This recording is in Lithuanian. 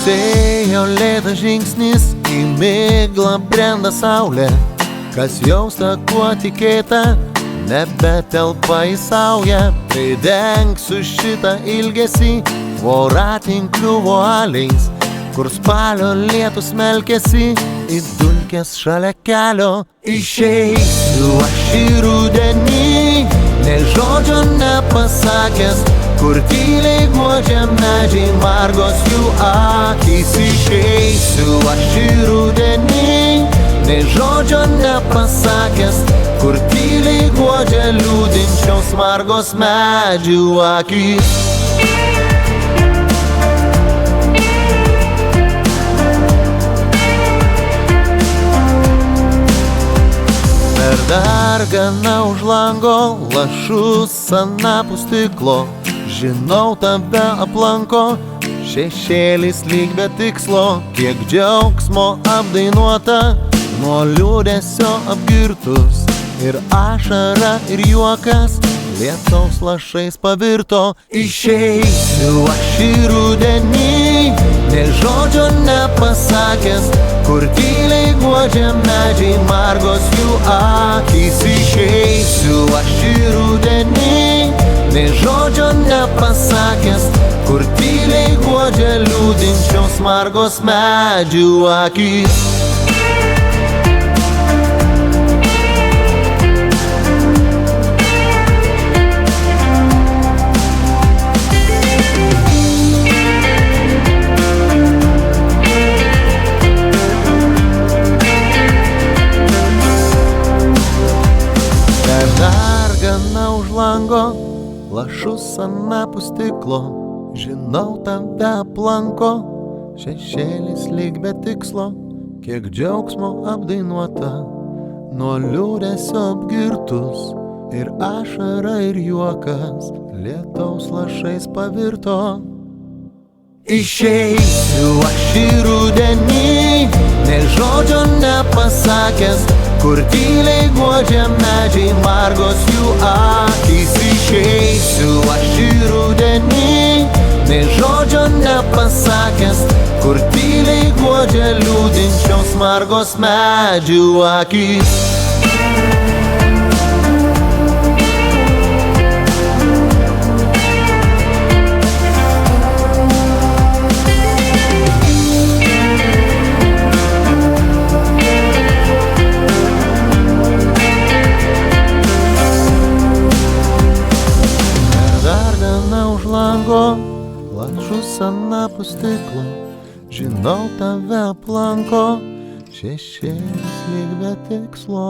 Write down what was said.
Įpusėjo lėtas žingsnis, į miglą brenda saulė. Kas jausta, kuo tikėta, nebetelpa į saują. Pridengsiu šitą ilgesį voratinklių voaliais, kur spalio lietus melkėsi į dulkes šalia kelio. Išeisiu aš į rudenį, nė žodžio nepasakęs, kur tyliai guodžia medžiai margos jų akys. Išeisiu aš į rudenį, nė žodžio nepasakęs, kur tyliai guodžia liūdinčios margos medžių akys. Per darganą už lango, lašus anapus stiklo, žinau tave aplanko, šešėlis lyg be tikslo. Kiek džiaugsmo apdainuota, nuo liūdesio apgirtus, ir ašara ir juokas lietaus lašais pavirto. Išeisiu aš į rudenį, nė žodžio nepasakęs, kur tyliai guodžia medžiai margos jų akys. Išeisiu aš į rudenį, nė žodžio nepasakęs, kur tyliai guodžia liūdinčios margos medžių akys. Dargana už lango, lašus anapus stiklo, žinau tave aplanko, šešėlis lyg be tikslo. Kiek džiaugsmo apdainuota, nuo liūdesio apgirtus, ir ašara ir juokas lietaus lašais pavirto. Išeisiu aš į rudenį, nė žodžio nepasakęs, kur tyliai guodžia medžiai margos jų akys. Išeisiu aš į rudenį, nė žodžio nepasakęs, kur tyliai guodžia liūdinčios margos medžių akys. Lašus anapus stiklo, žinau tave aplanko, šešėlis lyg be tikslo.